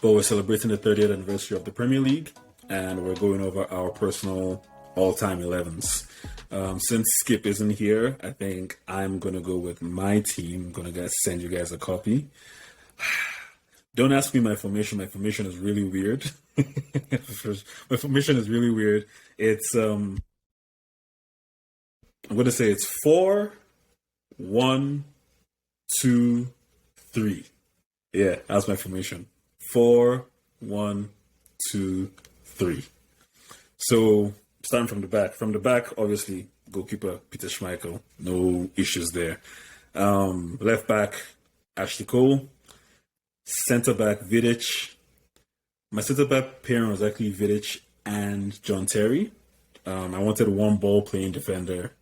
but we're celebrating the 30th anniversary of the Premier League, and we're going over our personal all-time 11s. Since Skip isn't here, I think I'm going to go with my team. I'm going to send you guys a copy. Don't ask me my formation. My formation is really weird. My formation is really weird. It's I'm going to say it's 4, 1, 2, 3. Yeah, that's my formation. 4, 1, 2, 3. So starting from the back. From the back, obviously, goalkeeper Peter Schmeichel. No issues there. Left back, Ashley Cole. Centre back, Vidic. My centre back pairing was actually Vidic and John Terry. I wanted one ball playing defender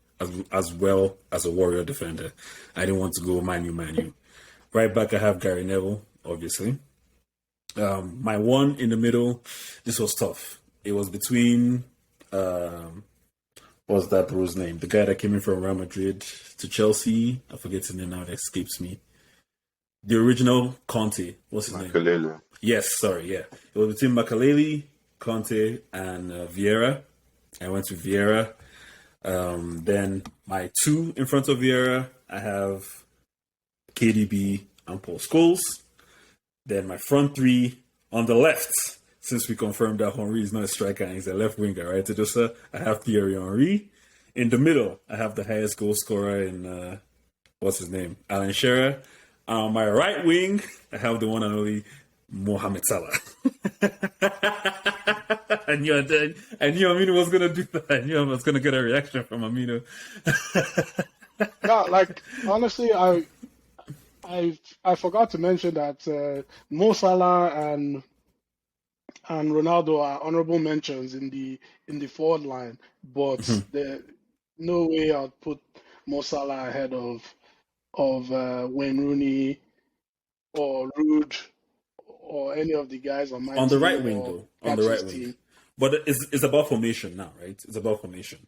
as well as a warrior defender. I didn't want to go Manu. Right back, I have Gary Neville, obviously. My one in the middle, this was tough. It was between, what's that bro's name? The guy that came in from Real Madrid to Chelsea. I forget his name now, it escapes me. The original Conte. What's his name? Yes, sorry, yeah. It was between Makaleli, Conte, and Vieira. I went to Vieira. Then my two in front of Vieira, I have KDB and Paul Scholes. Then my front three on the left, since we confirmed that Henry is not a striker and he's a left winger, right? So I have Thierry Henry. In the middle, I have the highest goal scorer in, what's his name? Alan Shearer. On my right wing, I have the one and only Mohamed Salah. I knew Amino was going to do that. I knew I was going to get a reaction from Amino. Yeah, like, honestly, I forgot to mention that Mo Salah and Ronaldo are honorable mentions in the forward line, but there no way I'd put Mo Salah ahead of Wayne Rooney or Rude or any of the guys on my team. On the right wing, though. On the right wing. But it's about formation now, right? It's about formation.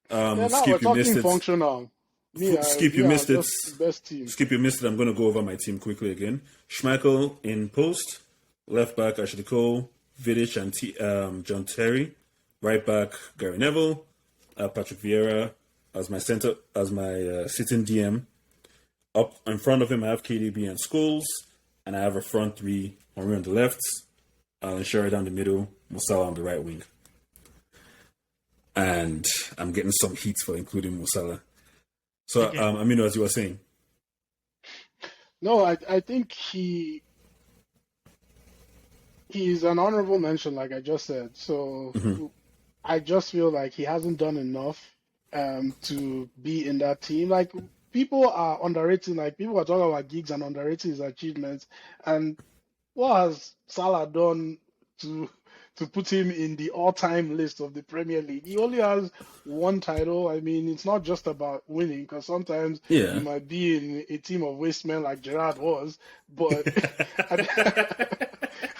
Now Skip, we're you missed talking it. functional. Skip, you missed it. Best team. Skip, you missed it. I'm going to go over my team quickly again. Schmeichel in post. Left back, Ashley Cole, Vidic and John Terry. Right back, Gary Neville. Patrick Vieira as my center, as my sitting DM. Up in front of him, I have KDB and Scholes. And I have a front three, Henry on the left, Alan Shearer down the middle, Musala on the right wing. And I'm getting some heat for including Musala. So, okay. Amino, as you were saying. No, I think he's an honorable mention, like I just said. So I just feel like he hasn't done enough to be in that team. Like, people are underrating, like people are talking about gigs and underrating his achievements. And what has Salah done to put him in the all-time list of the Premier League? He only has one title. I mean, it's not just about winning, because sometimes you might be in a team of waste men like Gerrard was, but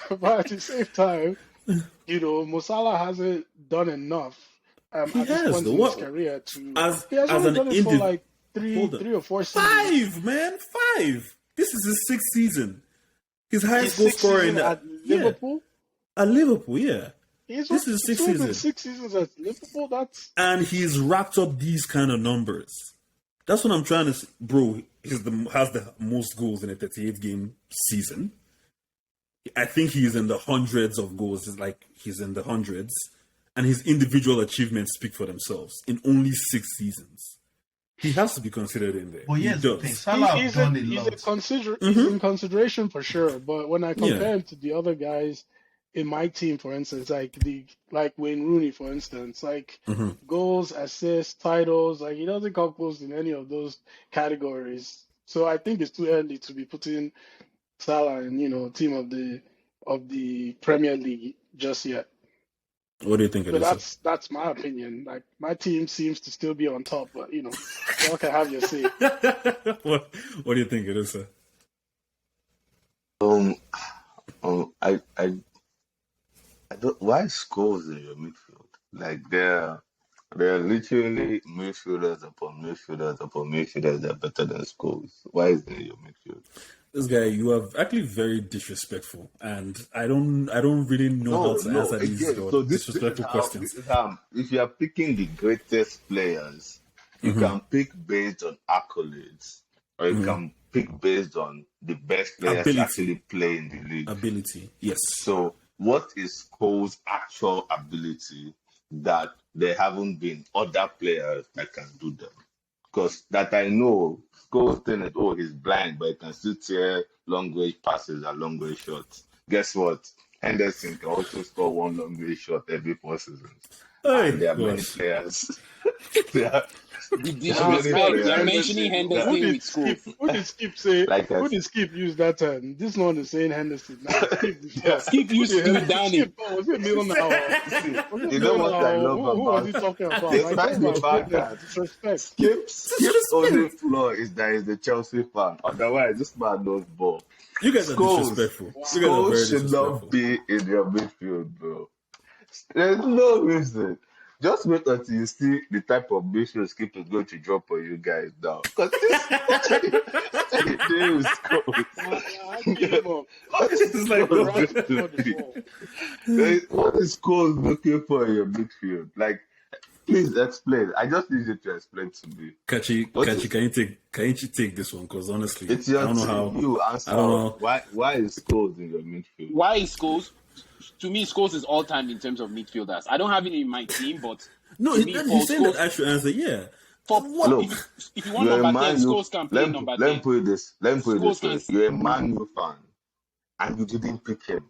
but at the same time, Mo Salah hasn't done enough at this point in his career he has only done it for like three or four seasons. 5, man, 5. This is his 6th season. His highest goal scorer at Liverpool. At Liverpool, yeah. This is his 6th season. 6 seasons at Liverpool. And he's racked up these kind of numbers. That's what I'm trying to say. Bro, has the most goals in a 38-game season. I think he's in the hundreds of goals. It's like he's in the hundreds. And his individual achievements speak for themselves in only 6 seasons. He has to be considered in there. Well, yes, he's in consideration for sure. But when I compare him to the other guys in my team, for instance, like Wayne Rooney, for instance, like goals, assists, titles, like he doesn't come close in any of those categories. So I think it's too early to be putting Salah in, team of the Premier League just yet. What do you think? That's my opinion. Like, my team seems to still be on top, but y'all can have your say. What do you think it is, sir? I don't. Why Scholes in your midfield? Like they're literally midfielders upon midfielders upon midfielders that are better than Scholes. Why is he in your midfield? This guy, you are actually very disrespectful, and I don't really know how No, to no, answer these again, so this is disrespectful how questions. if you are picking the greatest players, you Hmm. can pick based on accolades, or you Hmm. can pick based on the best players to Ability, actually play in the league. ability, yes. So, what is Cole's actual ability that there haven't been other players that can do them? Because that I know, Cole's thing is, oh, he's blind, but he can still tear long range passes and long range shots. Guess what? Henderson can also score one long range shot every 4 seasons. And Hey, there are many gosh. players. there, are, The there are many disrespect. You're players. mentioning Who Henderson did with Skip? schools. Who did Skip say? Like I Who did Skip use that term? This one is saying Henderson. Now Skip is yeah. Skip Who used did Steve Henderson? Downing. Skip, oh, was it Milner? See, Was it you know what I Milner? love Who was he about talking about? Like, despite oh the my fact goodness, that disrespect. Skip's only flaw is that he's a Chelsea fan. Otherwise, this man knows ball. You guys are Scholes, disrespectful. You guys are very Scholes should disrespectful. not be in your midfield, bro. There's no reason. Just wait until you see the type of midfield Skip is going to drop on you guys now. Because this there is Scholes. I give him up. What is like, Scholes Right going before to the be? ball. What is Scholes looking for in your midfield? Like, please explain. I just need you to explain to me. What Kachi, is can you take this one? Because honestly, it's I your don't know team. how. You answer. I don't know. Why is Scholes in your midfield? Why is Scholes? To me, Scholes is all time in terms of midfielders. I don't have it in my team, but No, to me, he's saying that Scholes, I should answer. Yeah. for What? Look, if you want you're a number 10, man. You Scholes can play number let me 10. put it this. Let me put it Scholes this way. can. You're a Man U fan, and you didn't pick him.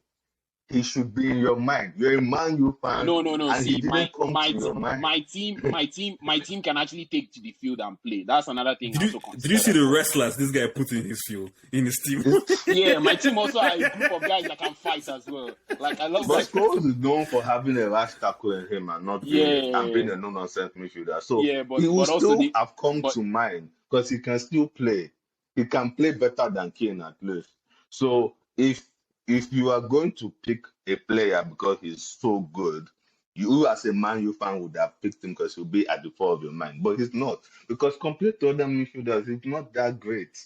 He should be in your mind. You're a Man U fan, No. and he See, didn't come to your mind. my team can actually take to the field and play. That's another thing. Did you see the wrestlers this guy put in his field, in his team? Yeah, my team also are a group of guys that can fight as well. Like I love But like Scholes is known for having a rash tackle in him and not being and being a no-nonsense midfielder. So yeah, but he will also still the have come but to mind because he can still play. He can play better than Kane at least. So if you are going to pick a player because he's so good, you as a Man U fan would have picked him because he'll be at the fore of your mind. But he's not. Because compared to other midfielders, he's not that great.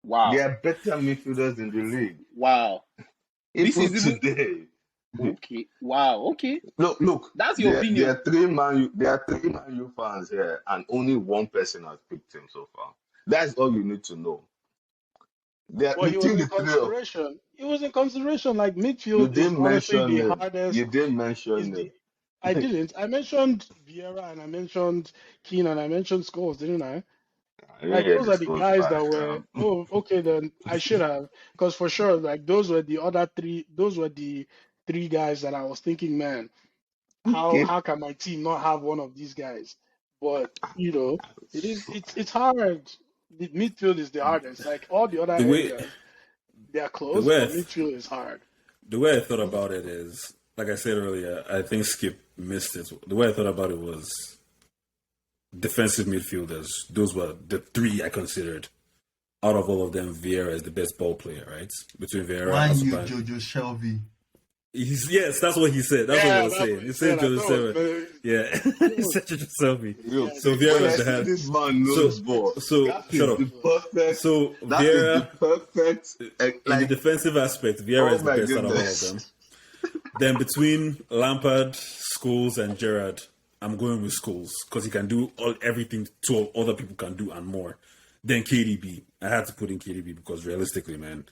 wow. There are better midfielders in the league. Wow. This Even is even today. okay. Wow, okay. Look. That's your opinion. There are three Man U fans here, and only one person has picked him so far. That's all you need to know. Well, he was Between in the three of consideration. He was in consideration. Like you midfield is didn't honestly mention the him. hardest. You didn't Is mention the him. I didn't. I mentioned Vieira and I mentioned Keane and I mentioned Scholes, didn't I? I didn't Like hear those the are the scores guys back that were. now. Oh, okay, then I should have, because for sure, like those were the other three. Those were the three guys that I was thinking, man, Okay. how can my team not have one of these guys? But it's hard. The midfield is the hardest. Like all the other The way areas, they are the close, way I but th- midfield is hard. the way I thought about it is, like I said earlier, I think Skip missed it. The way I thought about it was defensive midfielders. Those were the three I considered. Out of all of them, Vieira is the best ball player, right? Between Vieira Man and U, Subban. Jojo Shelby. Yes, that's what he said. That's what I was saying. He said Jojo Seven. Yeah, he said Jojo Seven. Yo, So when Vieira I is the see hand. this man knows ball. So That is shut up. the perfect. So That is the Vieira, perfect. in the Like, defensive aspect, Vieira oh is the my best out of all of goodness. them. Then between Lampard, Scholes, and Gerrard, I'm going with Scholes because he can do everything two other people can do and more. Then KDB, I had to put in KDB because realistically, man,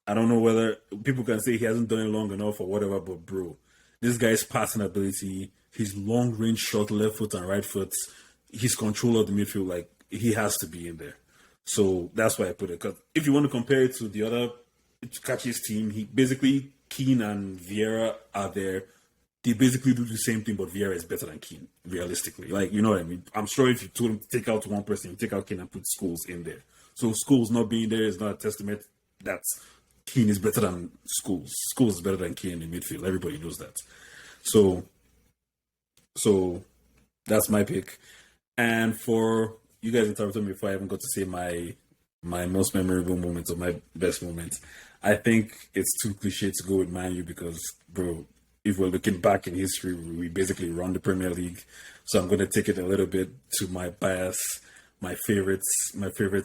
I don't know whether people can say he hasn't done it long enough or whatever, but bro, this guy's passing ability, his long range shot, left foot and right foot, his control of the midfield, like he has to be in there. So that's why I put it. Because if you want to compare it to the other Kachi's team, he basically Keane and Vieira are there. They basically do the same thing, but Vieira is better than Keane, realistically. Like, you know what I mean? I'm sure if you told him to take out one person, you take out Keane and put Scholes in there. So Scholes not being there is not a testament that Keane is better than Scholes. Scholes is better than Keane in midfield. Everybody knows that. So that's my pick. And for you guys interrupted me before I even got to say my most memorable moments or my best moments. I think it's too cliche to go with Man U because, bro, if we're looking back in history, we basically run the Premier League. So I'm going to take it a little bit to my bias, my favorite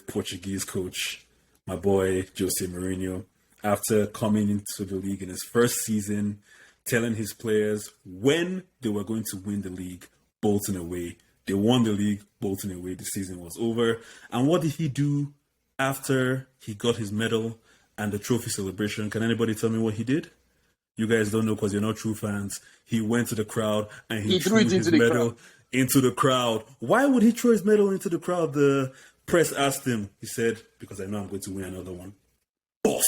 Portuguese coach, my boy Jose Mourinho, after coming into the league in his first season, telling his players when they were going to win the league, Bolton away. They won the league, Bolton away. The season was over. And what did he do after he got his medal and the trophy celebration? Can anybody tell me what he did? You guys don't know because you're not true fans. He went to the crowd and he threw his medal into the crowd. Why would he throw his medal into the crowd? The press asked him. He said, because I know I'm going to win another one. Boss.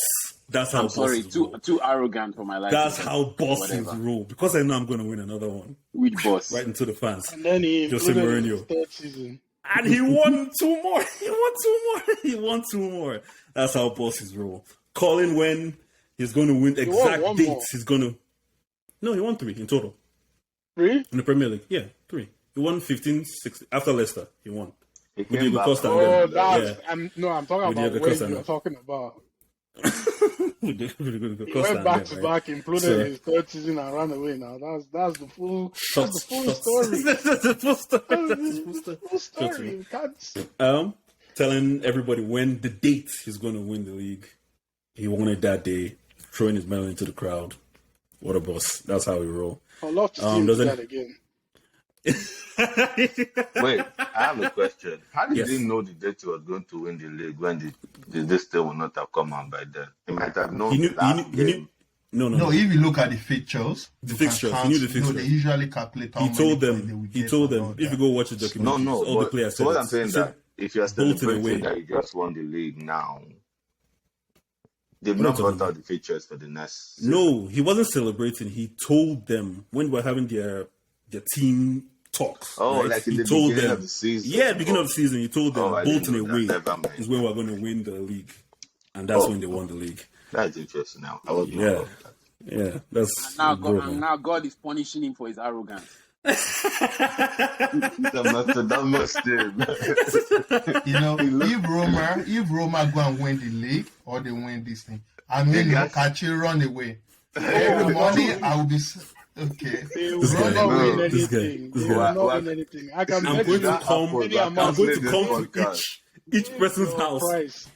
That's how bosses roll. Too arrogant for my life. That's how bosses roll. Because I know I'm going to win another one. Which boss? Right into the fans. And then he Jose Mourinho. his third season. And he won 2 more. He won 2 more. That's how bosses roll. Calling when he's going to win exact dates. He's going to... No, he won 3 in total. 3? In the Premier League. Yeah, 3. He won 15, 16. After Leicester, he won. He With came Diego back. Costa. Oh, and then, that's... I'm talking With about Diego when Costa you're and talking about. With Diego He Costa went back and to then, back, including So- his third season and ran away now. That's the full Shots. story. That's the full story. That's the full story. Full story. You can't... Telling everybody when the date he's going to win the league. He won it that day, throwing his medal into the crowd. What a boss. That's how we roll. I'd love to see him do doesn't- that again. Wait, I have a question. How did Yes. he know the date he was going to win the league when this thing would not have come out by then? He might have known He knew, the last he knew, game. No, if you look at the fixtures, The you fixtures, can he knew the count- fixtures. they usually calculate how he many told points they them, will he get told and them, all if you that. go watch the No, documentary, no. all the But, players so said what it. I'm saying He that said, if you're Bolton away. celebrating that you just won the league now, they've What not are you brought talking out the features for the next season. no, he wasn't celebrating. He told them when we were having their team talks. Oh, right? like in he the told beginning them, of the season. Yeah, beginning of the season, he told them I didn't Bolton know that. away Never mind. is when we're going to win the league, and that's Oh. when they won the league. That's interesting now. I was not Yeah. aware of that. Yeah, that's Now bro, God, and now God is punishing him for his arrogance. That must You know, if Roma go and win the league or they win this thing, I mean, Yes. Kachi run away. Every morning I will be okay. They will This guy, not win no, this guy, anything. this They guy. will not What- win anything. I can I'm bet going you to that come. any I'm amount going to this come podcast. to each person's your house. price.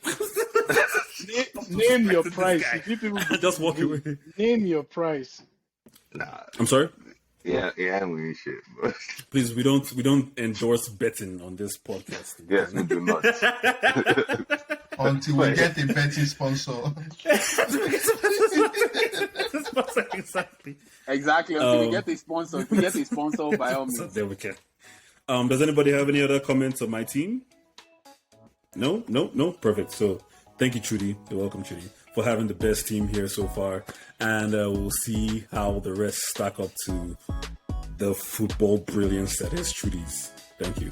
Name your price. guy. If you people Just walk away. name your price. Nah, I'm sorry. yeah, I'm winning shit. Bro. Please, we don't endorse betting on this podcast. Yes, we do not. Until we get a betting sponsor. Exactly. Exactly. Until we get a sponsor, if we get a sponsor, by all So means. there we go. Does anybody have any other comments on my team? No. Perfect. So thank you, Chudy. You're welcome, Chudy, for having the best team here so far, and we'll see how the rest stack up to the football brilliance that is Chudy's. Thank you.